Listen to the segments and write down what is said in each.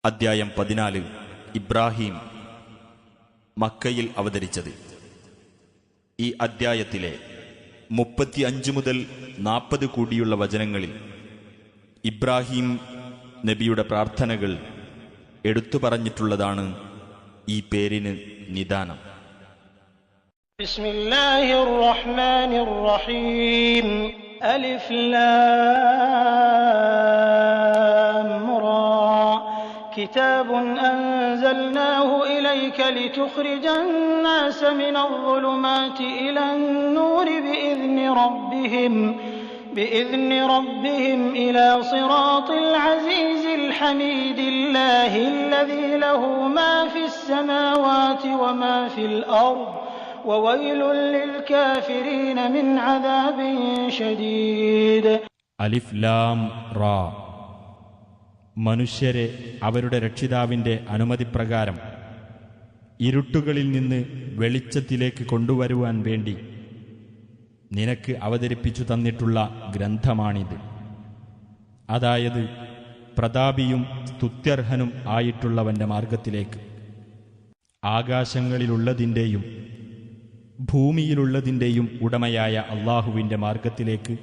അദ്ധ്യായം 14 ഇബ്രാഹിം മക്കയിൽ അവതരിച്ചത്. ഈ അദ്ധ്യായത്തിലെ 35 മുതൽ 40 കൂടിയുള്ള വചനങ്ങളിൽ ഇബ്രാഹിം നബിയുടെ പ്രാർത്ഥനകൾ എടുത്തു പറഞ്ഞിട്ടുള്ളതാണ് ഈ പേരിന് നിദാനം. ബിസ്മില്ലാഹിർ റഹ്മാനിർ റഹീം. അലിഫ് ലാം റാ. كتاب أنزلناه إليك لتخرج الناس من الظلمات إلى النور بإذن ربهم إلى صراط العزيز الحميد الله الذي له ما في السماوات وما في الأرض وويل للكافرين من عذاب شديد. അലിഫ് ലാം റാ. മനുഷ്യരെ അവരുടെ രക്ഷിതാവിന്റെ അനുമതിപ്രകാരം ഇരുട്ടുകളിൽ നിന്ന് വെളിച്ചത്തിലേക്ക് കൊണ്ടുവരുവാൻ വേണ്ടി നിനക്ക് അവതരിപ്പിച്ചു തന്നിട്ടുള്ള ഗ്രന്ഥമാണിത്. അതായത് പ്രതാപിയും സ്തുത്യർഹനും ആയിട്ടുള്ളവന്റെ മാർഗത്തിലേക്ക്, ആകാശങ്ങളിലുള്ളതിൻ്റെയും ഭൂമിയിലുള്ളതിൻ്റെയും ഉടമയായ അള്ളാഹുവിൻ്റെ മാർഗത്തിലേക്ക്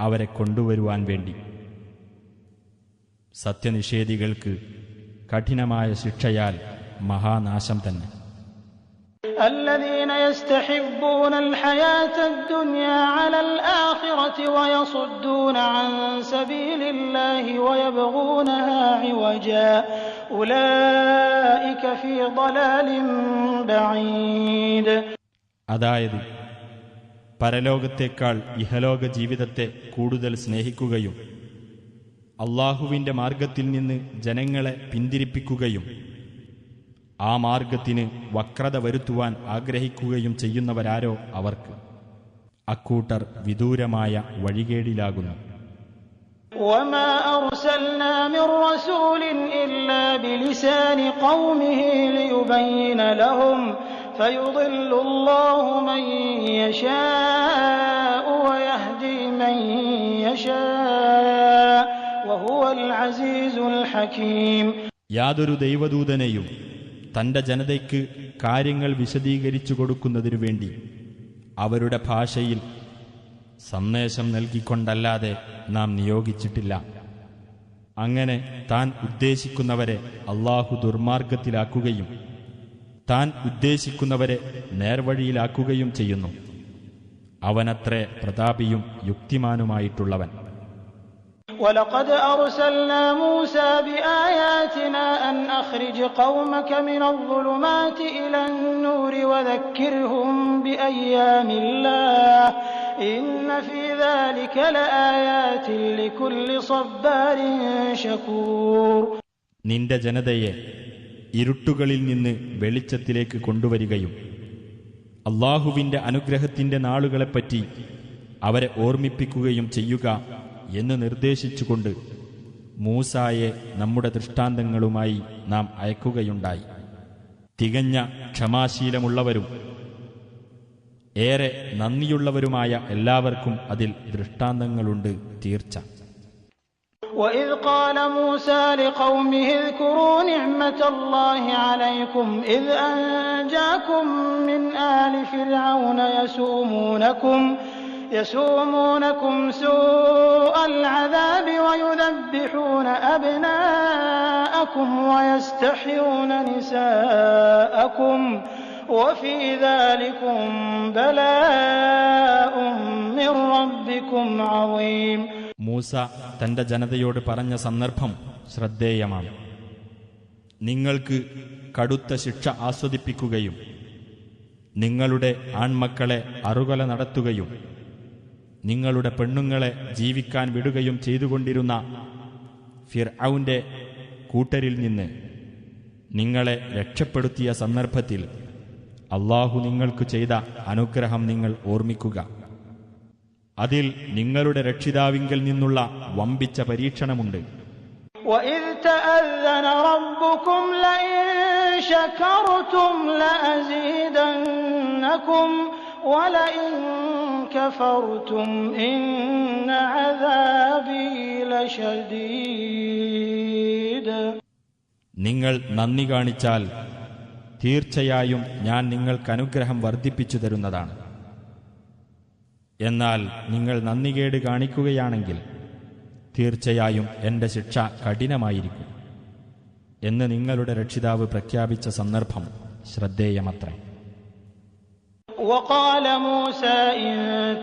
അവരെ കൊണ്ടുവരുവാൻ വേണ്ടി. സത്യനിഷേധികൾക്ക് കഠിനമായ ശിക്ഷയാൽ മഹാനാശം തന്നെ. الذين يستحبون الحياة الدنيا على الآخرة ويصدون عن سبيل الله ويبغونها عوجا أولئك في ضلال بعيد. അതായത് പരലോകത്തേക്കാൾ ഇഹലോക ജീവിതത്തെ കൂടുതൽ സ്നേഹിക്കുകയും അള്ളാഹുവിൻ്റെ മാർഗത്തിൽ നിന്ന് ജനങ്ങളെ പിന്തിരിപ്പിക്കുകയും ആ മാർഗത്തിന് വക്രത വരുത്തുവാൻ ആഗ്രഹിക്കുകയും ചെയ്യുന്നവരാരോ അവർക്ക് അക്കൂട്ടർ വിദൂരമായ വഴികേടിലാകുന്നു. وما أرسلنا من رسول إلا بلسان قومه ليبين لهم فيضل الله من يشاء ويهدي من يشاء وهو العزيز الحكيم. യാതൊരു ദൈവദൂതനെയും തന്റെ ജനതയ്ക്ക് കാര്യങ്ങൾ വിശദീകരിച്ചു കൊടുക്കുന്നതിനു വേണ്ടി അവരുടെ ഭാഷയിൽ സന്ദേശം നൽകിക്കൊണ്ടല്ലാതെ നാം നിയോഗിച്ചിട്ടില്ല. അങ്ങനെ താൻ ഉദ്ദേശിക്കുന്നവരെ അള്ളാഹു ദുർമാർഗത്തിലാക്കുകയും താൻ ഉദ്ദേശിക്കുന്നവരെ നേർവഴിയിലാക്കുകയും ചെയ്യുന്നു. അവനത്രേ പ്രതാപിയും യുക്തിമാനുമായിട്ടുള്ളവൻ. ولقد أرسلنا موسى بآياتنا أن أخرج قومك من الظلمات إلى النور وذكرهم بأيام الله إن في ذلك لآيات لكل صبار شكور. നിന്റെ ജനതയെ ഇരുട്ടുകളിൽ നിന്ന് വെളിച്ചത്തിലേക്ക് കൊണ്ടുവരികയും അള്ളാഹുവിൻ്റെ അനുഗ്രഹത്തിൻ്റെ നാളുകളെപ്പറ്റി അവരെ ഓർമ്മിപ്പിക്കുകയും ചെയ്യുക എന്ന് നിർദ്ദേശിച്ചുകൊണ്ട് മൂസായെ നമ്മുടെ ദൃഷ്ടാന്തങ്ങളുമായി നാം അയക്കുകയുണ്ടായി. തികഞ്ഞ ക്ഷമാശീലമുള്ളവരും ഏറെ നന്ദിയുള്ളവരുമായ എല്ലാവർക്കും അതിൽ ദൃഷ്ടാന്തങ്ങളുണ്ട് തീർച്ച. وإذ قال موسى لقومه اذكروا نعمة الله عليكم إذ أنجاكم من آل فرعون يسومونكم سوء العذاب ويذبحون أبناءكم ويستحيون نساءكم وفي ذلكم بلاء من ربكم عظيم. മൂസ തന്റെ ജനതയോട് പറഞ്ഞ സന്ദർഭം ശ്രദ്ധേയമാണ്. നിങ്ങൾക്ക് കടുത്ത ശിക്ഷ ആസ്വദിപ്പിക്കുകയും നിങ്ങളുടെ ആൺമക്കളെ അറുകൊല നടത്തുകയും നിങ്ങളുടെ പെണ്ണുങ്ങളെ ജീവിക്കാൻ വിടുകയും ചെയ്തുകൊണ്ടിരുന്ന ഫിർഔന്റെ കൂട്ടരിൽ നിന്ന് നിങ്ങളെ രക്ഷപ്പെടുത്തിയ സന്ദർഭത്തിൽ അള്ളാഹു നിങ്ങൾക്ക് ചെയ്ത അനുഗ്രഹം നിങ്ങൾ ഓർമ്മിക്കുക. അതിൽ നിങ്ങളുടെ രക്ഷിതാവിങ്കൽ നിന്നുള്ള വമ്പിച്ച പരീക്ഷണമുണ്ട്. وَإِذْ تَأَذَّنَ رَبُّكُمْ لَئِن شَكَرْتُمْ لَأَزِيدَنَّكُمْ وَلَئِن كَفَرْتُمْ إِنَّ عَذَابِي لَشَدِيدٌ. നിങ്ങൾ നന്ദി കാണിച്ചാൽ തീർച്ചയായും ഞാൻ നിങ്ങൾക്ക് അനുഗ്രഹം വർദ്ധിപ്പിച്ചു തരുന്നതാണ്. എന്നാൽ നിങ്ങൾ നന്ദികേട് കാണിക്കുകയാണെങ്കിൽ തീർച്ചയായും എൻ്റെ ശിക്ഷ കഠിനമായിരിക്കും എന്ന് നിങ്ങളുടെ രക്ഷിതാവ് പ്രഖ്യാപിച്ച സന്ദർഭം ശ്രദ്ധേയമത്രേ. وقال موسى إن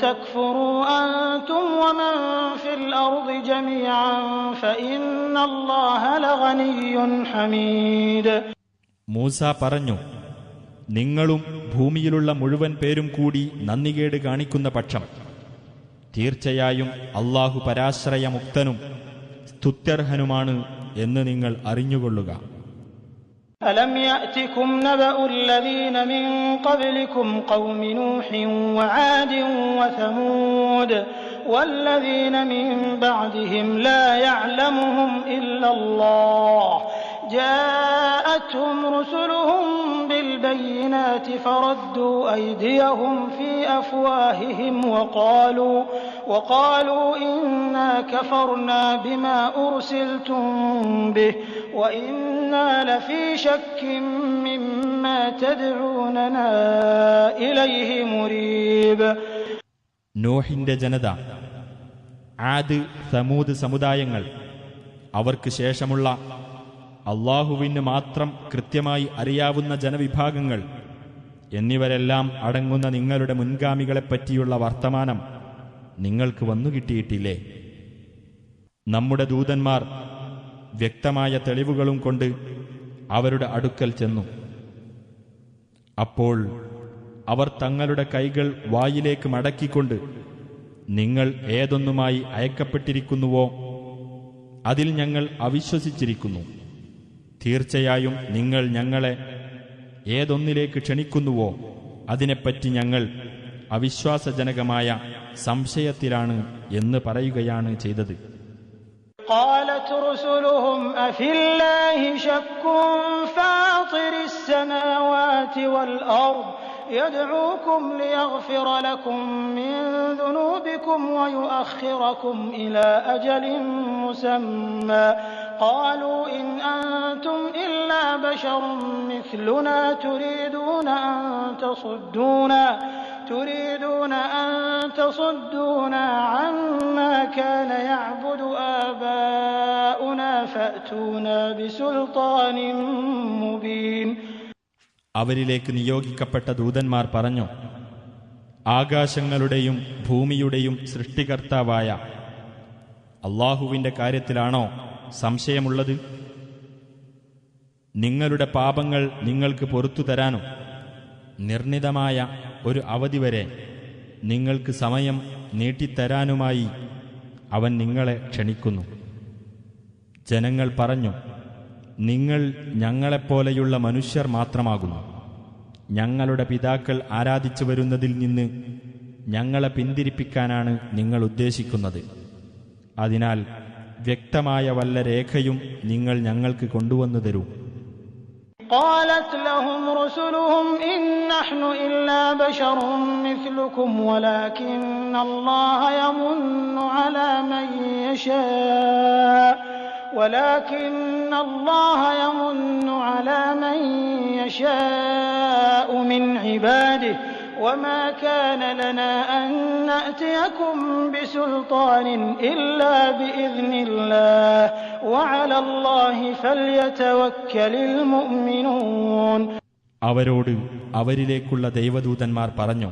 تكفروا أنتم ومن في الأرض جميعا فإن الله لغني حميد. മൂസ പറഞ്ഞു, നിങ്ങളും ഭൂമിയിലുള്ള മുഴുവൻ പേരും കൂടി നന്ദികേട് കാണിക്കുന്ന പക്ഷം തീർച്ചയായും അല്ലാഹു പരാശ്രയമുക്തനും സ്തുത്യർഹനുമാണ് എന്ന് നിങ്ങൾ അറിഞ്ഞുകൊള്ളുക. ألم يأتكم نبأ الذين من قبلكم قوم نوح وعاد وثمود والذين من بعدهم لا يعلمهم إلا الله جاءتهم رسلهم بالبينات فردوا أيديهم في أفواههم وقالوا إنا كفرنا بما أرسلتم به وإنا لفي شك مما تدعوننا إليه مريب. നോഹിന്റെ ജനത, ആദ്, സമൂദ് സമുദായങ്ങൾ, അവർക്ക് ശേഷമുള്ള അല്ലാഹുവിന് മാത്രം കൃത്യമായി അറിയാവുന്ന ജനവിഭാഗങ്ങൾ എന്നിവരെല്ലാം അടങ്ങുന്ന നിങ്ങളുടെ മുൻഗാമികളെപ്പറ്റിയുള്ള വർത്തമാനം നിങ്ങൾക്ക് വന്നുകിട്ടിയിട്ടില്ലേ? നമ്മുടെ ദൂതന്മാർ വ്യക്തമായ തെളിവുകളും കൊണ്ട് അവരുടെ അടുക്കൽ ചെന്നു. അപ്പോൾ അവർ തങ്ങളുടെ കൈകൾ വായിലേക്ക് മടക്കിക്കൊണ്ട്, നിങ്ങൾ ഏതൊന്നുമായി അയക്കപ്പെട്ടിരിക്കുന്നുവോ അതിൽ ഞങ്ങൾ അവിശ്വസിച്ചിരിക്കുന്നു. തീർച്ചയായും നിങ്ങൾ ഞങ്ങളെ ഏതൊന്നിലേക്ക് ക്ഷണിക്കുന്നുവോ അതിനെപ്പറ്റി ഞങ്ങൾ അവിശ്വാസജനകമായ സംശയത്തിലാണ് എന്ന് പറയുകയാണ് ചെയ്തത്. قالت رسلهم أفي الله شك فاطر السماوات والأرض يدعوكم ليغفر لكم من ذنوبكم ويؤخركم إلى أجل مسمى قالوا إن أنتم إلا بشر مثلنا تريدون أن تصدونا عما كان يعبد آباؤنا فأتونا بسلطان مبين. അവരിലേക്ക് നിയോഗിക്കപ്പെട്ട ദൂതന്മാർ പറഞ്ഞു, ആകാശങ്ങളുടെയും ഭൂമിയുടെയും സൃഷ്ടികർത്താവായ അല്ലാഹുവിന്റെ കാര്യത്തിലാണോ സംശയമുള്ളത്? നിങ്ങളുടെ പാപങ്ങൾ നിങ്ങൾക്ക് പൊറുത്തു തരാനും നിർണിതമായ ഒരു അവധി വരെ നിങ്ങൾക്ക് സമയം നീട്ടിത്തരാനുമായി അവൻ നിങ്ങളെ ക്ഷണിക്കുന്നു. ജനങ്ങൾ പറഞ്ഞു, നിങ്ങൾ ഞങ്ങളെപ്പോലെയുള്ള മനുഷ്യർ മാത്രമാകുന്നു. ഞങ്ങളുടെ പിതാക്കൾ ആരാധിച്ചു വരുന്നതിൽ നിന്ന് ഞങ്ങളെ പിന്തിരിപ്പിക്കാനാണ് നിങ്ങൾ ഉദ്ദേശിക്കുന്നത്. അതിനാൽ വ്യക്തമായ വല്ല രേഖയും നിങ്ങൾ ഞങ്ങൾക്ക് കൊണ്ടുവന്നു തരൂ. قالت لهم رسلهم إن نحن إلا بشر مثلكم ولكن الله يمن على من يشاء من عباده وما كان لنا أن نأتيكم بسلطان إلا بإذن الله وعلى الله فليتوكل المؤمنون. അവരോട് അവരിലേക്കുള്ള ദൈവദൂതന്മാർ പറഞ്ഞു,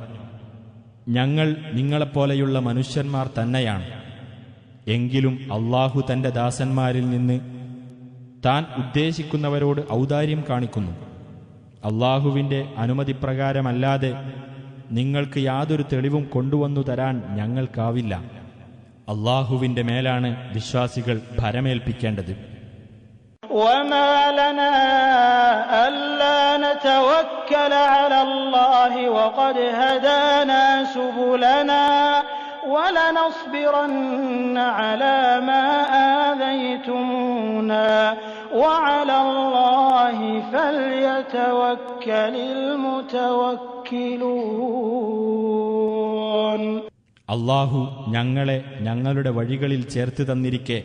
ഞങ്ങൾ നിങ്ങളെപ്പോലെയുള്ള മനുഷ്യന്മാർ തന്നെയാണ്. എങ്കിലും അല്ലാഹു തന്റെ ദാസന്മാരിൽ നിന്ന് താൻ ഉദ്ദേശിക്കുന്നവരോട് ഔദാര്യം കാണിക്കുന്നു. അല്ലാഹുവിന്റെ അനുമതിപ്രകാരമല്ലാതെ നിങ്ങൾക്ക് യാതൊരു തെളിവും കൊണ്ടുവന്നു തരാൻ ഞങ്ങൾക്കാവില്ല. അല്ലാഹുവിന്റെ മേലാണ് വിശ്വാസികൾ ഭരമേൽപ്പിക്കേണ്ടത്. وما لنا ألا نتوكل على الله وقد هدانا سبلنا ولنصبرن على ما آذيتمونا وعلى الله فليتوكل المتوكلون. അല്ലാഹു ഞങ്ങളെ ഞങ്ങളുടെ വഴികളിൽ ചേർത്ത് തന്നിരിക്കെ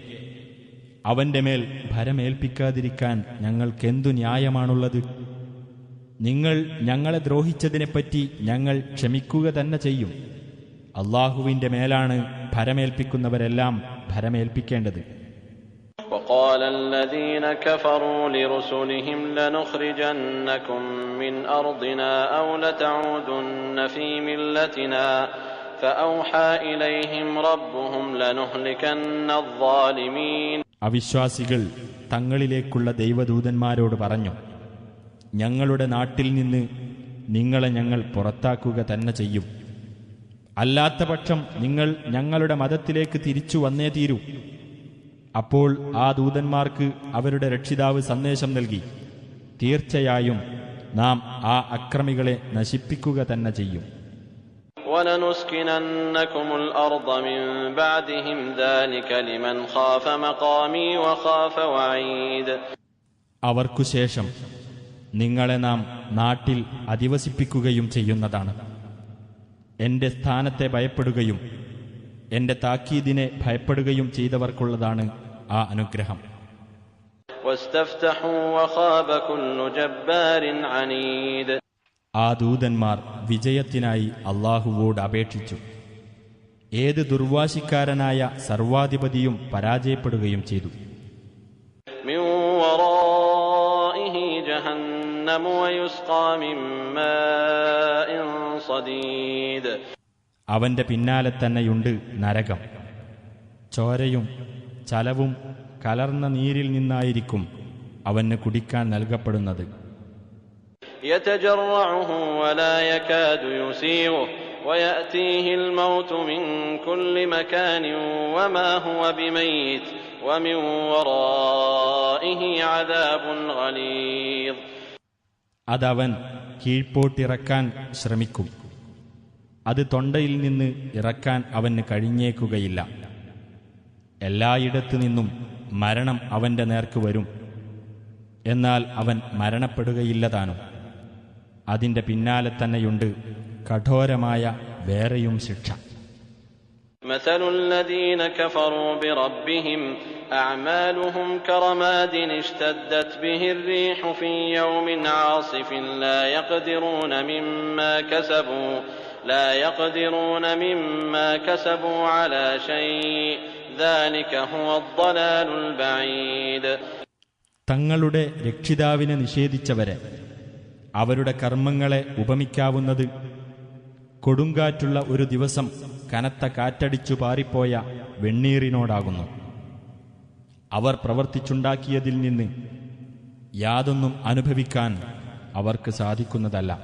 അവന്റെ മേൽ ഭരമേൽപ്പിക്കാതിരിക്കാൻ ഞങ്ങൾക്കെന്തു ന്യായമാണുള്ളത്? നിങ്ങൾ ഞങ്ങളെ ദ്രോഹിച്ചതിനെപ്പറ്റി ഞങ്ങൾ ക്ഷമിക്കുക തന്നെ ചെയ്യും. അള്ളാഹുവിന്റെ മേലാണ് ഭരമേൽപ്പിക്കുന്നവരെല്ലാം ഭരമേൽപ്പിക്കേണ്ടത്. وقال الذين كفروا لرسلهم لنخرجنكم من أرضنا أو لتعودن في ملتنا فأوحى إليهم ربهم لنهلكن الظالمين. അവിശ്വാസികൾ തങ്ങളിലേക്കുള്ള ദൈവദൂതന്മാരോട് പറഞ്ഞു, ഞങ്ങളുടെ നാട്ടിൽ നിന്ന് നിങ്ങളെ ഞങ്ങൾ പുറത്താക്കുക തന്നെ ചെയ്യും. അല്ലാത്തപക്ഷം നിങ്ങൾ ഞങ്ങളുടെ മതത്തിലേക്ക് തിരിച്ചു വന്നേ തീരൂ. അപ്പോൾ ആ ദൂതന്മാർക്ക് അവരുടെ രക്ഷിതാവ് സന്ദേശം നൽകി, തീർച്ചയായും നാം ആ അക്രമികളെ നശിപ്പിക്കുക തന്നെ ചെയ്യും. وَلَنُسْكِنَنَّكُمُ الْأَرْضَ مِنْ بَعْدِهِمْ ذَلِكَ لِمَنْ خَافَ مَقَامِي وَخَافَ وَعِيدِ. അവർക്കു ശേഷം നിങ്ങളെ നാം നാട്ടിൽ അധിവസിപ്പിക്കുകയും ചെയ്യുന്നതാണ്. എന്റെ സ്ഥാനത്തെ ഭയപ്പെടുകയും എന്റെ താക്കീദിനെ ഭയപ്പെടുകയും ചെയ്തവർക്കുള്ളതാണ് ആ അനുഗ്രഹം. وَاسْتَفْتَحُوا وَخَابَ كُلُّ جَبَّارٍ عَنِيدٍ. ആ ദൂതന്മാർ വിജയത്തിനായി അള്ളാഹുവോട് അപേക്ഷിച്ചു. ഏത് ദുർവാശിക്കാരനായ സർവാധിപതിയും പരാജയപ്പെടുകയും ചെയ്തു. مِنْ وَرَائِهِ جَهَنَّمُ وَيُسْقَى مِنْ مَاءٍ صَدِيدٍ. അവന്റെ പിന്നാലെ തന്നെയുണ്ട് നരകം. ചോരയും ചലവും കലർന്ന നീരിൽ നിന്നായിരിക്കും അവന് കുടിക്കാൻ നൽകപ്പെടുന്നത്. يتجرعه ولا يكاد يسيغه ويأتيه الموت من كل مكان وما هو بميت ومن ورائه عذاب غليظ. അതവൻ കീഴ്പോട്ടിറക്കാൻ ശ്രമിക്കും. അത് തൊണ്ടയിൽ നിന്ന് ഇറക്കാൻ അവന് കഴിഞ്ഞേക്കുകയില്ല. എല്ലായിടത്തു നിന്നും മരണം അവന്റെ നേർക്ക് വരും. എന്നാൽ അവൻ മരണപ്പെടുകയില്ലതാനും. അതിന്റെ പിന്നാലെ തന്നെയുണ്ട് കഠോരമായ വേറെയും ശിക്ഷ. مثل الذين كفروا بربهم أعمالهم كرماد اشتدت به الريح في يوم عاصف لا يقدرون مما كسبوا على شيء ذلك هو الضلال البعيد. തങ്ങളുടെ രക്ഷിതാവിനെ നിഷേധിച്ചവരെ അവരുടെ കർമ്മങ്ങളെ ഉപമിക്കാവുന്നത് കൊടുങ്കാറ്റുള്ള ഒരു ദിവസം കനത്ത കാറ്റടിച്ചു പാറിപ്പോയ വെണ്ണീറിനോടാകുന്നു. അവർ പ്രവർത്തിച്ചുണ്ടാക്കിയതിൽ നിന്ന് യാതൊന്നും അനുഭവിക്കാൻ അവർക്ക് സാധിക്കുന്നതല്ല.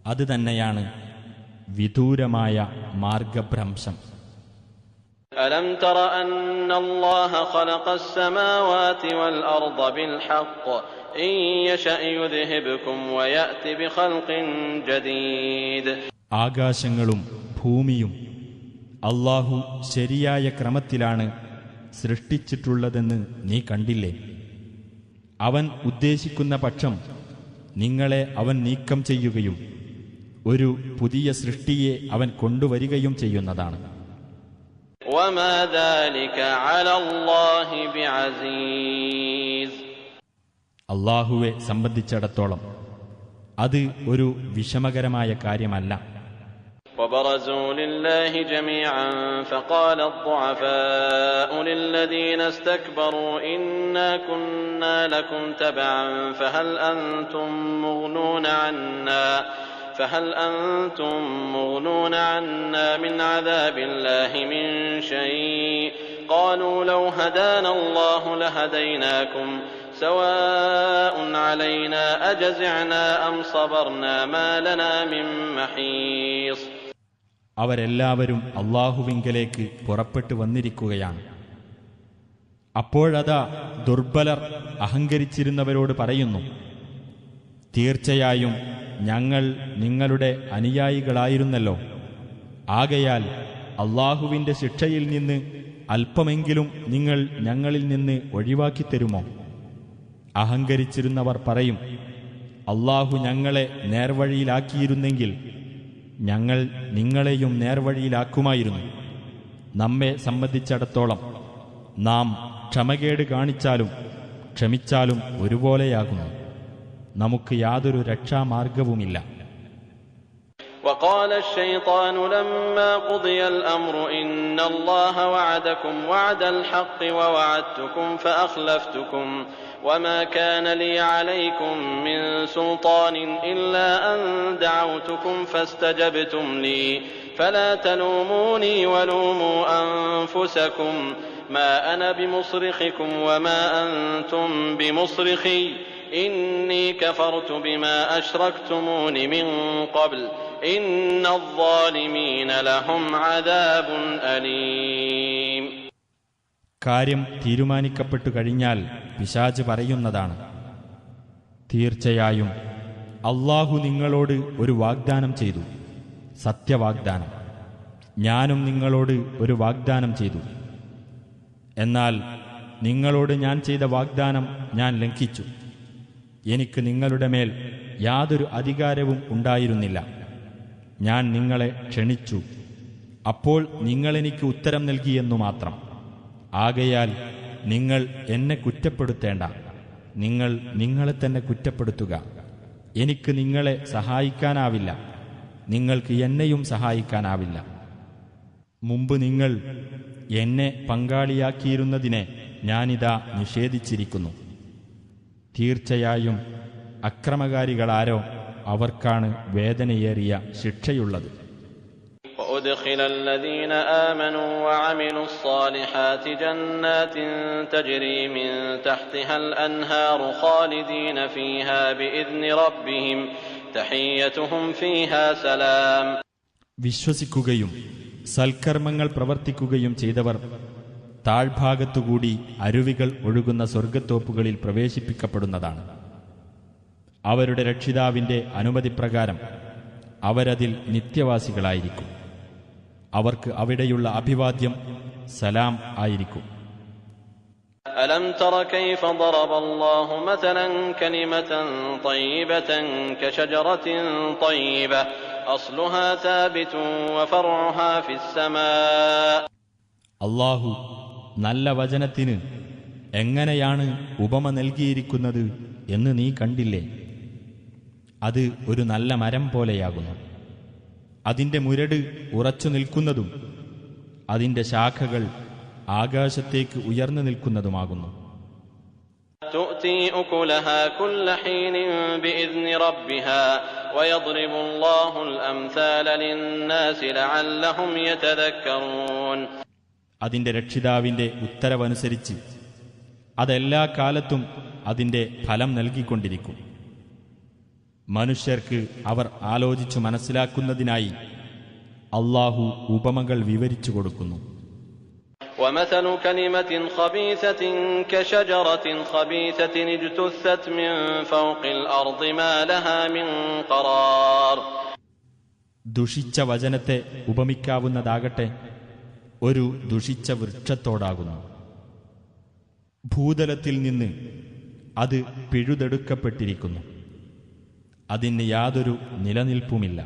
അത് തന്നെയാണ് വിദൂരമായ മാർഗഭ്രംശം. ألم تر أن الله خلق السماوات والأرض بالحق إن يشأ يذهبكم ويأتي بخلق جديد. ആകാശങ്ങളും ഭൂമിയും അല്ലാഹു ശരിയായ ക്രമത്തിലാണ് സൃഷ്ടിച്ചിട്ടുള്ളതെന്ന് നീ കണ്ടില്ലേ? അവൻ ഉദ്ദേശിക്കുന്ന പക്ഷം നിങ്ങളെ അവൻ നീക്കം ചെയ്യുകയും ഒരു പുതിയ സൃഷ്ടിയെ അവൻ കൊണ്ടുവരികയും ചെയ്യുന്നതാണ്. وما ذلك على الله بعزيز. അല്ലാഹുവെ സംബന്ധിച്ചിടത്തോളം അത് ഒരു വിഷമകരമായ കാര്യമല്ല. وبرزوا لله جميعا فقال الضعفاء للذين استكبروا إنا كنا لكم تبعا فهل أنتم مغنون عنا من عذاب الله من شيء قالوا لو هدانا الله لهديناكم سواء علينا أجزعنا أم صبرنا ما لنا من محيص. അവരെല്ലാവരും അല്ലാഹുവിങ്കലേക്ക് പുറപ്പെട്ടു വന്നിരിക്കുകയാണ്. അപ്പോഴതാ ദുർബലർ അഹങ്കരിച്ചിരുന്നവരോട് പറയുന്നു, തീർച്ചയായും ഞങ്ങൾ നിങ്ങളുടെ അനുയായികളായിരുന്നല്ലോ. ആകയാൽ അല്ലാഹുവിന്റെ ശിക്ഷയിൽ നിന്ന് അല്പമെങ്കിലും നിങ്ങൾ ഞങ്ങളിൽ നിന്ന് ഒഴിവാക്കിത്തരുമോ? അഹങ്കരിച്ചിരുന്നവർ പറയും, അല്ലാഹു ഞങ്ങളെ നേർവഴിയിലാക്കിയിരുന്നെങ്കിൽ ഞങ്ങൾ നിങ്ങളെയും നേർവഴിയിലാക്കുമായിരുന്നു. നമ്മെ സംബന്ധിച്ചിടത്തോളം നാം ക്ഷമകേട് കാണിച്ചാലും ക്ഷമിച്ചാലും ഒരുപോലെയാകുന്നു. നമുക്ക് യാതൊരു രക്ഷാമാർഗവുമില്ല. وقال الشيطان لما قضي الأمر إن الله وعدكم وعد الحق ووعدتكم فأخلفتكم وما كان لي عليكم من سلطان إلا أن دعوتكم فاستجبتم لي فلا تلوموني ولوموا أنفسكم ما أنا بمصرخكم وما أنتم بمصرخي إني كفرت بما أشركتمون من قبل إن الظالمين لهم عذاب أليم. കാര്യം തീരുമാനിക്കപ്പെട്ടു കഴിഞ്ഞാൽ പിശാച് പറയുന്നതാണ്, തീർച്ചയായും അല്ലാഹു നിങ്ങളോട് ഒരു വാഗ്ദാനം ചെയ്തു, സത്യവാഗ്ദാനം. ഞാനും നിങ്ങളോട് ഒരു വാഗ്ദാനം ചെയ്തു. എന്നാൽ നിങ്ങളോട് ഞാൻ ചെയ്ത വാഗ്ദാനം ഞാൻ ലംഘിച്ചു. എനിക്ക് നിങ്ങളുടെ മേൽ യാതൊരു അധികാരവും ഉണ്ടായിരുന്നില്ല. ഞാൻ നിങ്ങളെ ക്ഷണിച്ചു, അപ്പോൾ നിങ്ങളെനിക്ക് ഉത്തരം നൽകിയെന്നു മാത്രം. ആകയാൽ നിങ്ങൾ എന്നെ കുറ്റപ്പെടുത്തേണ്ട, നിങ്ങൾ നിങ്ങളെ തന്നെ കുറ്റപ്പെടുത്തുക. എനിക്ക് നിങ്ങളെ സഹായിക്കാനാവില്ല, നിങ്ങൾക്ക് എന്നെയും സഹായിക്കാനാവില്ല. മുമ്പ് നിങ്ങൾ എന്നെ പങ്കാളിയാക്കിയിരുന്നതിനെ ഞാനിതാ നിഷേധിച്ചിരിക്കുന്നു. തീർച്ചയായും അക്രമകാരികളാരോ അവർക്കാണ് വേദനയേറിയ ശിക്ഷയുള്ളത്. وأدخل الذين آمنوا وعملوا الصالحات جنات تجري من تحتها الأنهار خالدين فيها بإذن ربهم تحيتهم فيها سلام. വിശ്വസിക്കുകയും സൽക്കർമ്മങ്ങൾ പ്രവർത്തിക്കുകയും ചെയ്തവർ താഴ്ഭാഗത്തുകൂടി അരുവികൾ ഒഴുകുന്ന സ്വർഗ്ഗത്തോപ്പുകളിൽ പ്രവേശിപ്പിക്കപ്പെടുന്നതാണ്. അവരുടെ രക്ഷിതാവിന്റെ അനുമതിപ്രകാരം അവരതിൽ നിത്യവാസികളായിരിക്കും. അവർക്ക് അവിടെയുള്ള അഭിവാദ്യം സലാം ആയിരിക്കും. ألم تر كيف ضرب الله مثلا كلمة طيبة كشجرة طيبة أصلها ثابت وفرعها في السماء. അല്ലാഹു നല്ല വചനത്തിന് എങ്ങനെയാണ് ഉപമ നൽകിയിരിക്കുന്നത് എന്ന് നീ കണ്ടില്ലേ? അത് ഒരു നല്ല മരം പോലെയാകുന്നു. അതിൻ്റെ മുരട് ഉറച്ചു നിൽക്കുന്നതും അതിൻ്റെ ശാഖകൾ ആകാശത്തേക്ക് ഉയർന്നു നിൽക്കുന്നതുമാകുന്നു. تؤتي أكلها كل حين بإذن ربها ويضرب الله الأمثال للناس لعلهم يتذكرون. അതിൻ്റെ രക്ഷിതാവിൻ്റെ ഉത്തരവനുസരിച്ച് അതെല്ലാ കാലത്തും അതിൻ്റെ ഫലം നൽകിക്കൊണ്ടിരിക്കും. മനുഷ്യർക്ക് അവർ ആലോചിച്ചു മനസ്സിലാക്കുന്നതിനായി അല്ലാഹു ഉപമകൾ വിവരിച്ചു കൊടുക്കുന്നു. ومثل كلمة خبيثة كشجرة خبيثة اجتثت من فوق الأرض ما لها من قرار. ദുഷിച്ച വചനത്തെ ഉപമിക്കാവുന്നതാകട്ടെ ഒരു ദുഷിച്ച വൃക്ഷത്തോടാകുന്നു. ഭൂതലത്തിൽ നിന്ന് അത് പിഴുതെടുക്കപ്പെട്ടിരിക്കുന്നു, അതിന് യാതൊരു നിലനിൽപ്പുമില്ല.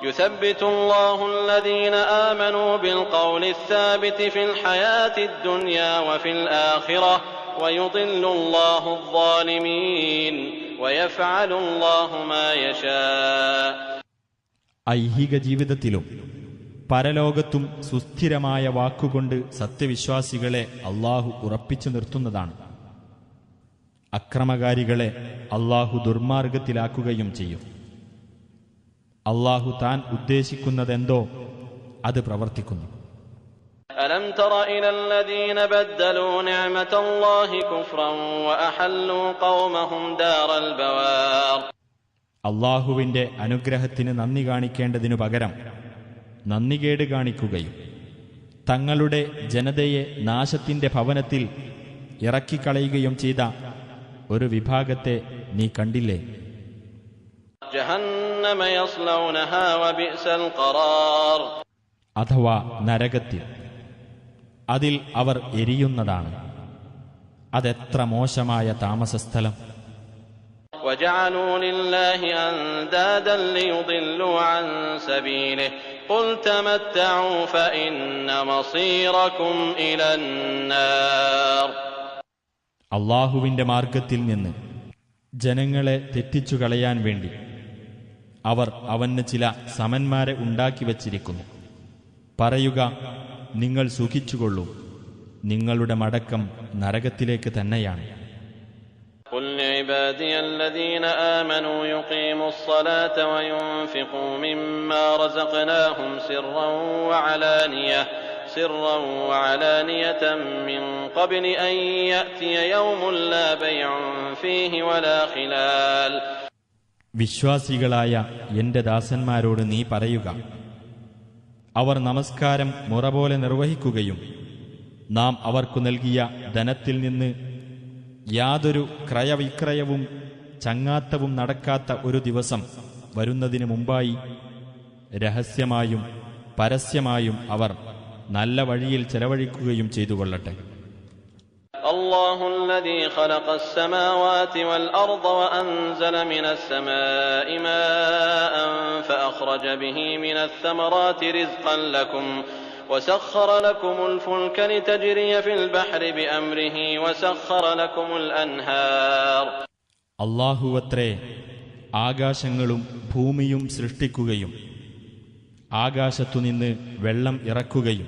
يثبت الله الذين آمنوا بالقول الثابت في الحياة الدنيا وفي الآخرة ويضل الله الظالمين ويفعل الله ما يشاء. ഐഹിക ജീവിതത്തിലും പരലോകത്തും സുസ്ഥിരമായ വാക്കുകൊണ്ട് സത്യവിശ്വാസികളെ അല്ലാഹു ഉറപ്പിച്ചു നിർത്തുന്നതാണ്. അക്രമകാരികളെ അല്ലാഹു ദുർമാർഗത്തിലാക്കുകയും ചെയ്യും. അല്ലാഹു താൻ ഉദ്ദേശിക്കുന്നതെന്തോ അത് പ്രവർത്തിക്കുന്നു. ألم تر إلى الذين بدلوا نعمة الله كفرا وأحلوا قومهم دار البوار. അല്ലാഹുവിന്റെ അനുഗ്രഹത്തിന് നന്ദി കാണിക്കേണ്ടതിനു പകരം നന്ദികേട് കാണിക്കുകയും തങ്ങളുടെ ജനതയെ നാശത്തിന്റെ ഭവനത്തിൽ ഇറക്കിക്കളയുകയും ചെയ്ത ഒരു വിഭാഗത്തെ നീ കണ്ടില്ലേ? جهنم يصلونها وبئس القرار. അഥവാ നരകത്തിൽ, അതിൽ അവർ എരിയുന്നതാണ്. അതെത്ര മോശമായ താമസസ്ഥലം. وجعلوا لله أندادا ليضلوا عن سبيله قل تمتعوا فإن مصيركم إلى النار. അള്ളാഹുവിന്റെ മാർഗത്തിൽ നിന്ന് ജനങ്ങളെ തെറ്റിച്ചു കളയാൻ വേണ്ടി അവർ അവന് ചില സമന്മാരെ ഉണ്ടാക്കി വച്ചിരിക്കുന്നു. പറയുക, നിങ്ങൾ സുഖിച്ചുകൊള്ളൂ, നിങ്ങളുടെ മടക്കം നരകത്തിലേക്ക് തന്നെയാണ്. قل لعبادي الذين آمنوا يقيموا الصلاة وينفقوا مما رزقناهم سرا وعلانية من قبل أن يأتي يوم لا بيع فيه ولا خلال. വിശ്വാസികളായ എന്റെ ദാസന്മാരോട് നീ പറയുക, അവർ നമസ്കാരം മുറ പോലെ നിർവഹിക്കുകയും നാം അവർക്കു നൽകിയ ധനത്തിൽ നിന്ന് യാതൊരു ക്രയവിക്രയവും ചങ്ങാത്തവും നടക്കാത്ത ഒരു ദിവസം വരുന്നതിന് മുമ്പായി രഹസ്യമായും പരസ്യമായും അവർ നല്ല വഴിയിൽ ചെലവഴിക്കുകയും ചെയ്തുകൊള്ളട്ടെ. الله الذي خلق السماوات والأرض وأنزل من السماء ماء فأخرج به من الثمرات رزقا لكم وسخر لكم الفلك لتجري في البحر بأمره وسخر لكم الأنهار. അല്ലാഹുവത്രേ ആകാശങ്ങളും ഭൂമിയും സൃഷ്ടിക്കുകയും ആകാശത്തുനിന്ന് വെള്ളം ഇറക്കുകയും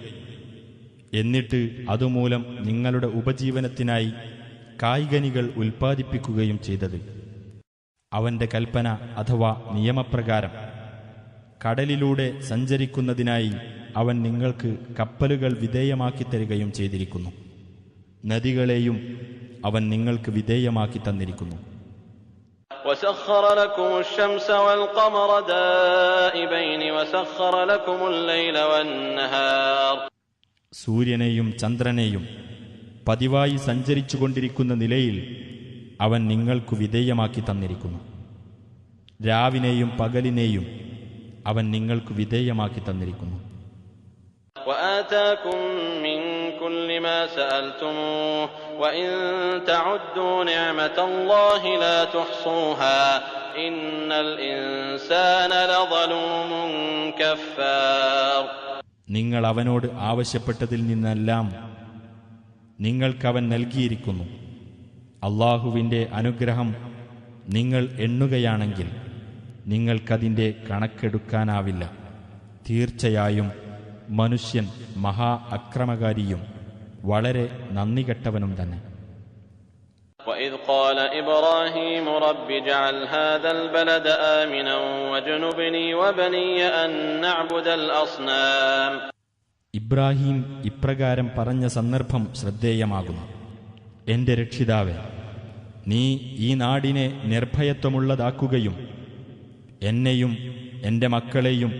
എന്നിട്ട് അതുമൂലം നിങ്ങളുടെ ഉപജീവനത്തിനായി കായ്കനികൾ ഉൽപ്പാദിപ്പിക്കുകയും ചെയ്തത്. അവന്റെ കൽപ്പന അഥവാ നിയമപ്രകാരം കടലിലൂടെ സഞ്ചരിക്കുന്നതിനായി അവൻ നിങ്ങൾക്ക് കപ്പലുകൾ വിധേയമാക്കി തരികയും ചെയ്തിരിക്കുന്നു. നദികളെയും അവൻ നിങ്ങൾക്ക് വിധേയമാക്കി തന്നിരിക്കുന്നു. وسخر لكم الشمس والقمر دائبين وسخر لكم الليل والنهار. സൂര്യനെയും ചന്ദ്രനെയും പതിവായി സഞ്ചരിച്ചുകൊണ്ടിരിക്കുന്ന നിലയിൽ അവൻ നിങ്ങൾക്കു വിധേയമാക്കി തന്നിരിക്കുന്നു. രാവിനെയും പകലിനെയും അവൻ നിങ്ങൾക്കു വിധേയമാക്കി തന്നിരിക്കുന്നു. وآتاكم من كل ما سألتموه وإن تعدوا نعمة الله لا تحصوها إن الإنسان لظلوم كفار. നിങ്ങൾ അവനോട് ആവശ്യപ്പെട്ടതിൽ നിന്നെല്ലാം നിങ്ങൾക്കവൻ നൽകിയിരിക്കുന്നു. അല്ലാഹുവിന്റെ അനുഗ്രഹം നിങ്ങൾ എണ്ണുകയാണെങ്കിൽ നിങ്ങൾക്കതിൻ്റെ കണക്കെടുക്കാനാവില്ല. തീർച്ചയായും മനുഷ്യൻ മഹാ അക്രമകാരിയും വളരെ നന്ദികെട്ടവനും തന്നെ. وإذ قال إبراهيم رب اجعل هذا البلد آمنا واجنبني وبني أن نعبد الأصنام. ഇബ്രാഹിം ഇപ്രകാരം പറഞ്ഞ സന്ദർഭം ശ്രദ്ധേയമാകുന്നു. എന്റെ രക്ഷിതാവേ, നീ ഈ നാടിനെ നിർഭയത്വമുള്ളതാക്കുകയും എന്നെയും എന്റെ മക്കളെയും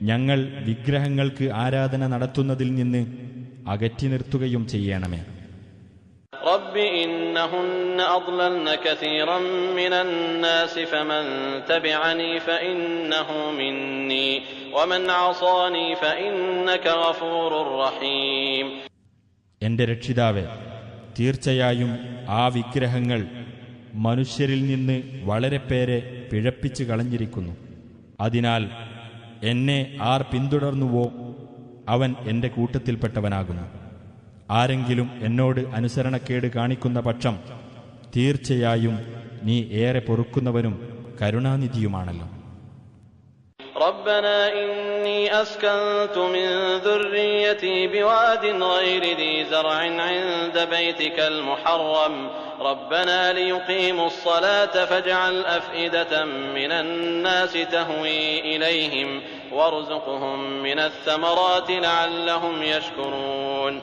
ഞങ്ങൾ വിഗ്രഹങ്ങൾക്ക് ആരാധന നടത്തുന്നതിൽ നിന്ന് അകറ്റി നിർത്തുകയും ചെയ്യണമേ. رب إنهن أضللن كثيرا من الناس فمن تبعني فإنه مني ومن عصاني فإنك غفور رحيم. എന്റെ രക്ഷിതാവേ, തീർച്ചയായും ആ വിഗ്രഹങ്ങൾ മനുഷ്യരിൽ നിന്ന് വളരെ പേരെ പിഴപ്പിച്ചു കളഞ്ഞിരിക്കുന്നു. അതിനാൽ എന്നെ ആർ പിന്തുടർന്നുവോ അവൻ എന്റെ കൂട്ടത്തിൽപ്പെട്ടവനാകുന്നു. ആരെങ്കിലും എന്നോട് അനുസരണക്കേട് കാണിക്കുന്ന പക്ഷം തീർച്ചയായും നീ ഏറെ പൊറുക്കുന്നവനും കരുണാനിധിയുമാണല്ലോ. ربنا إني أسكنت من ذريتي بواد غير ذي زرع عند بيتك المحرم ربنا ليقيموا الصلاة فاجعل أفئدة من الناس تهوي إليهم وارزقهم من الثمرات لعلهم يشكرون.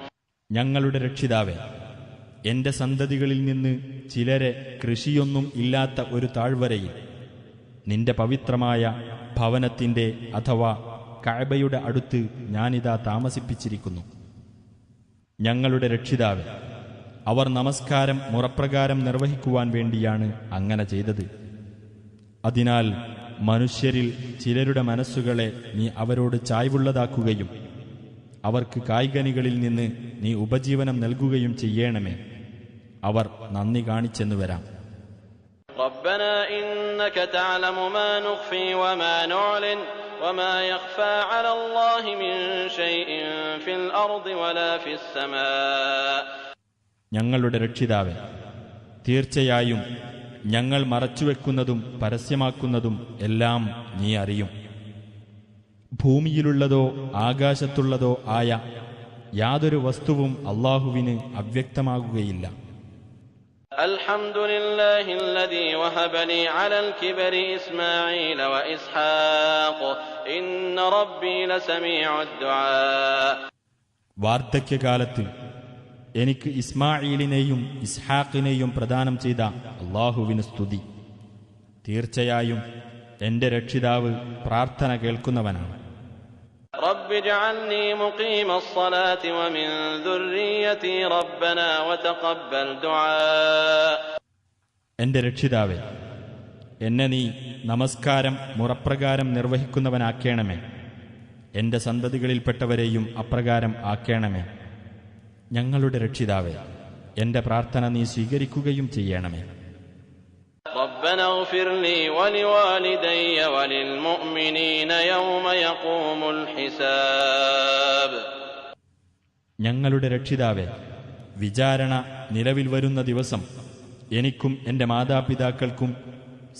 ഞങ്ങളുടെ രക്ഷിതാവേ, എന്റെ സന്തതികളിൽ നിന്ന് ചിലരെ കൃഷിയൊന്നും ഇല്ലാത്ത ഒരു താഴ്വരയിൽ നിന്റെ പവിത്രമായ ഭവനത്തിന്റെ അഥവാ കഅബയുടെ അടുത്ത് ഞാനിതാ താമസിപ്പിച്ചിരിക്കുന്നു. ഞങ്ങളുടെ രക്ഷിതാവേ, അവർ നമസ്കാരം മുറപ്രകാരം നിർവഹിക്കുവാൻ വേണ്ടിയാണ് അങ്ങനെ ചെയ്തത്. അതിനാൽ മനുഷ്യരിൽ ചിലരുടെ മനസ്സുകളെ നീ അവരോട് ചായ്വുള്ളതാക്കുകയും അവർക്ക് കായ്കനികളിൽ നിന്ന് നീ ഉപജീവനം നൽകുകയും ചെയ്യണമേ. അവർ നന്ദി കാണിച്ചെന്നു വരാം. ربنا إنك تعلم ما نخفي وما نعلن وما يخفى على الله من شيء في الأرض ولا في السماء. ഞങ്ങളുടെ രക്ഷിതാവേ, തീർച്ചയായും ഞങ്ങൾ മറച്ചുവെക്കുന്നതും പരസ്യമാക്കുന്നതും എല്ലാം നീ അറിയും. ഭൂമിയിലുള്ളതോ ആകാശത്തുള്ളതോ ആയ യാതൊരു വസ്തുവും അല്ലാഹുവിന് അവ്യക്തമാകുകയില്ല. الحمد لله الذي وهب لي على الكبر إسماعيل وإسحاق إن ربي لسميع الدعاء. വാർദ്ധക്യകാലത്ത് എനിക്ക് ഇസ്മാഈലിനെയും ഇസ്ഹാഖിനെയും പ്രദാനം ചെയ്ത അല്ലാഹുവിന് സ്തുതി. തീർച്ചയായും എന്റെ രക്ഷിതാവ് പ്രാർത്ഥന കേൾക്കുന്നവനാണ്. رب اجعلني مقيم الصلاة ومن ذريتي ربنا وتقبل دعاء. എന്റെ രക്ഷിതാവേ, എന്നെ നീ നമസ്കാരം മുറപ്രകാരം നിർവഹിക്കുന്നവനാക്കേണമേ. എന്റെ സന്തതികളിൽപ്പെട്ടവരെയും അപ്രകാരം ആക്കേണമേ. ഞങ്ങളുടെ രക്ഷിതാവേ, എന്റെ പ്രാർത്ഥന നീ സ്വീകരിക്കുകയും ചെയ്യണമേ. ربنا اغفر لي ولوالدي وللمؤمنين يوم يقوم الحساب. ഞങ്ങളുടെ രക്ഷിതാവേ, വിചാരണ നിലവിൽ വരുന്ന ദിവസം എനിക്കും എന്റെ മാതാപിതാക്കൾക്കും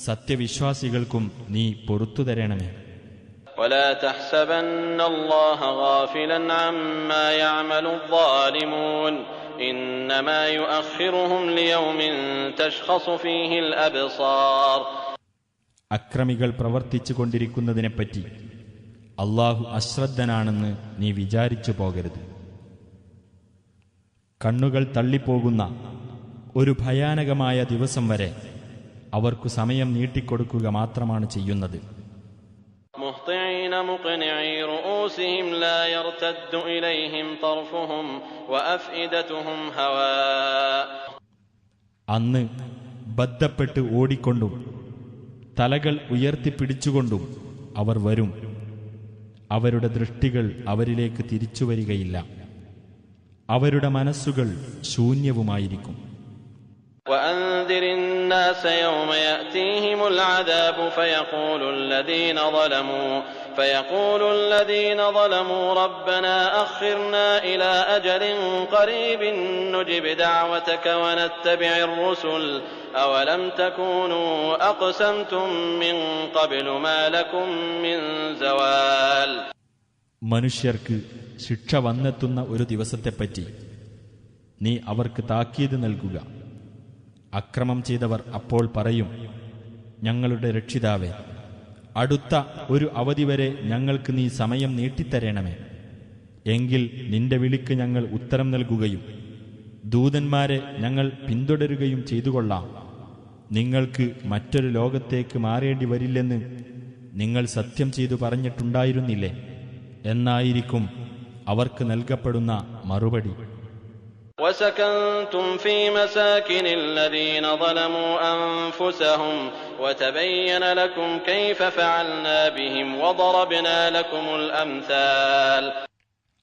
സത്യവിശ്വാസികൾക്കും നീ പൊറുത്തു തരണമേ. ولا تحسبن الله غافلا عما يعمل الظالمون إنما يؤخرهم ليوم تشخص فيه الأبصار. അക്രമികൾ പ്രവർത്തിച്ചു കൊണ്ടിരിക്കുന്നതിനെപ്പറ്റി അല്ലാഹു അശ്രദ്ധനാണെന്ന് നീ വിചാരിച്ചു പോകരുത്. കണ്ണുകൾ തള്ളിപ്പോകുന്ന ഒരു ഭയാനകമായ ദിവസം വരെ അവർക്കു സമയം നീട്ടിക്കൊടുക്കുക മാത്രമാണ് ചെയ്യുന്നത്. مهطعين مقنعي رؤوسهم لا يرتد إليهم طرفهم وأفئدتهم هواء. അന്ന് ബദ്ധപ്പെട്ട് ഓടിക്കൊണ്ടും തലകൾ ഉയർത്തിപ്പിടിച്ചുകൊണ്ടും അവർ വരും. അവരുടെ ദൃഷ്ടികൾ അവരിലേക്ക് തിരിച്ചുവരികയില്ല. അവരുടെ മനസ്സുകൾ ശൂന്യവുമായിരിക്കും. وأنذر الناس يوم يأتيهم العذاب فيقول الذين ظلموا ربنا أخرنا إلى أجل قريب نجب دعوتك ونتبع الرسل أولم تكونوا أقسمتم من قبل ما لكم من زوال. മനുഷ്യർക്ക് ശിക്ഷ വന്നെത്തുന്ന ഒരു ദിവസത്തെപ്പറ്റി നീ അവർക്ക് താക്കീത് നൽകുക. അക്രമം ചെയ്തവർ അപ്പോൾ പറയും, ഞങ്ങളുടെ രക്ഷിതാവേ, അടുത്ത ഒരു അവധി വരെ ഞങ്ങൾക്ക് നീ സമയം നീട്ടിത്തരണമേ. എങ്കിൽ നിന്റെ വിളിക്ക് ഞങ്ങൾ ഉത്തരം നൽകുകയും ദൂതന്മാരെ ഞങ്ങൾ പിന്തുടരുകയും ചെയ്തുകൊള്ളാം. നിങ്ങൾക്ക് മറ്റൊരു ലോകത്തേക്ക് മാറേണ്ടി വരില്ലെന്ന് നിങ്ങൾ സത്യം ചെയ്തു പറഞ്ഞിട്ടുണ്ടായിരുന്നില്ലേ എന്നായിരിക്കും അവർക്ക് നൽകപ്പെടുന്ന മറുപടി. وسكنتم في مساكن الذين ظلموا أنفسهم وتبين لكم كيف فعلنا بهم وضربنا لكم الأمثال.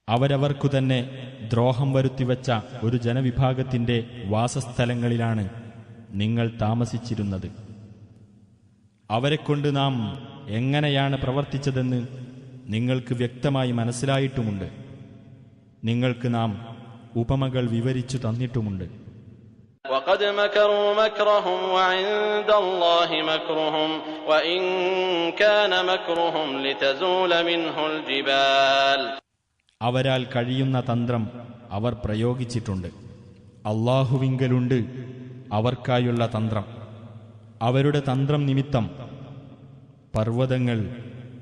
അവരവർക്കു തന്നെ ദ്രോഹം വരുത്തിവെച്ച ഒരു ജനവിഭാഗത്തിന്റെ വാസസ്ഥലങ്ങളിലാണ് നിങ്ങൾ താമസിച്ചിരുന്നത്. അവരെക്കൊണ്ട് നാം എങ്ങനെയാണ് പ്രവർത്തിച്ചതെന്ന് നിങ്ങൾക്ക് വ്യക്തമായി മനസ്സിലായിട്ടുമുണ്ട്. നിങ്ങൾക്ക് നാം ഉപമകൾ വിവരിച്ചു തന്നിട്ടുമുണ്ട്. وقد مكروا مكرهم وعند الله مكرهم وإن كان مكرهم لتزول منه الجبال. അവരാൽ കഴിയുന്ന തന്ത്രം അവർ പ്രയോഗിച്ചിട്ടുണ്ട്. അല്ലാഹുവിങ്കലുണ്ട് അവർക്കായുള്ള തന്ത്രം. അവരുടെ തന്ത്രം നിമിത്തം പർവ്വതങ്ങൾ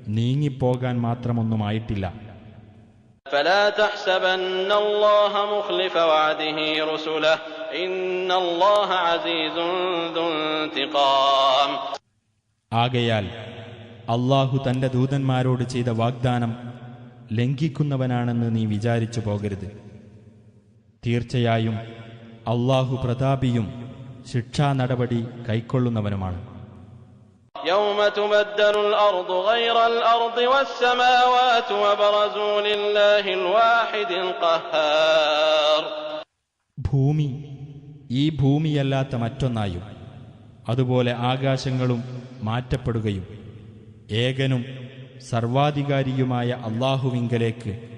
നീങ്ങിപ്പോകാൻ മാത്രമൊന്നുമായിട്ടില്ല. فلا تحسبن الله مخلف وعده رسله إن الله عزيز ذو انتقام. ആകയാൽ അല്ലാഹു തന്റെ ദൂതന്മാരോട് ചെയ്ത വാഗ്ദാനം ലംഘിക്കുന്നവനാണെന്ന് നീ വിചാരിച്ചു പോകരുത്. തീർച്ചയായും അല്ലാഹു പ്രതാപിയും ശിക്ഷാ നടപടി കൈക്കൊള്ളുന്നവനുമാണ്. يوم تبدل الأرض غير الأرض والسماوات وبرزوا لله الواحد القهار. ഭൂമി ഈ ഭൂമിയല്ലാത്ത മറ്റൊന്നായും അതുപോലെ ആകാശങ്ങളും മാറ്റപ്പെടുകയും ഏകനും സർവാധികാരിയുമായ അല്ലാഹുവിങ്കലേക്ക്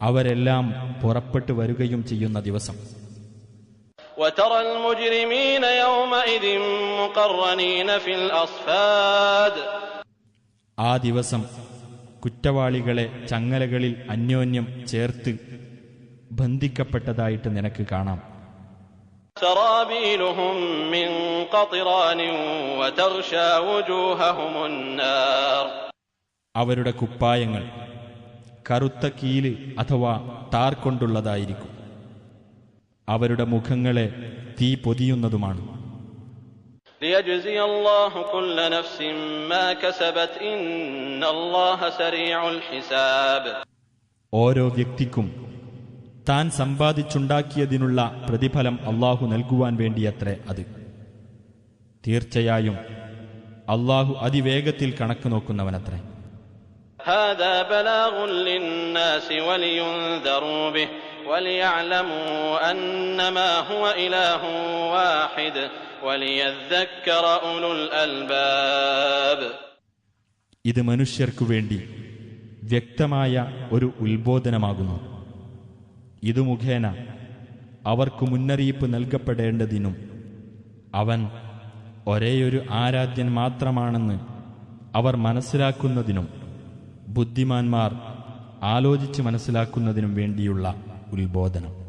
അവരെല്ലാം പുറപ്പെട്ടു വരികയും ചെയ്യുന്ന ദിവസം. وترى المجرمين يومئذ مقرنين في الأصفاد. ആ ദിവസം കുറ്റവാളികളെ ചങ്ങലകളിൽ അന്യോന്യം ചേർത്ത് ബന്ധിക്കപ്പെട്ടതായിട്ട് നിനക്ക് കാണാം. سرابيلهم من قطران وتغشى وجوههم النار. അവരുടെ കുപ്പായങ്ങൾ കറുത്ത കീല് അഥവാ ടാർ കൊണ്ടുള്ളതായിരിക്കും. അവരുടെ മുഖങ്ങളെ തീ പൊതിയുന്നതുമാണ്. ليجزي الله كل نفس ما كسبت إن الله سريع الحساب. ഓരോ വ്യക്തിക്കും താൻ സമ്പാദിച്ചുണ്ടാക്കിയതിനുള്ള പ്രതിഫലം അല്ലാഹു നൽകുവാൻ വേണ്ടിയത്രേ അത്. തീർച്ചയായും അല്ലാഹു അതിവേഗത്തിൽ കണക്ക് നോക്കുന്നവനത്രേ. هذا بلاغ للناس ولينذروا به وليعلموا أنما هو إله واحد وليذكر أولو الألباب. ഇത് മനുഷ്യർക്കു വേണ്ടി വ്യക്തമായ ഒരു ഉത്ബോധനമാകുന്നു. ഇതു മുഖേന അവർക്കു മുന്നറിയിപ്പ് നൽകപ്പെടേണ്ടതിനും അവൻ ഒരേയൊരു ആരാധ്യൻ മാത്രമാണെന്ന് അവർ മനസ്സിലാക്കുന്നതിനും ബുദ്ധിമാന്മാർ ആലോചിച്ച് മനസ്സിലാക്കുന്നതിനും വേണ്ടിയുള്ള ഉത്ബോധനം.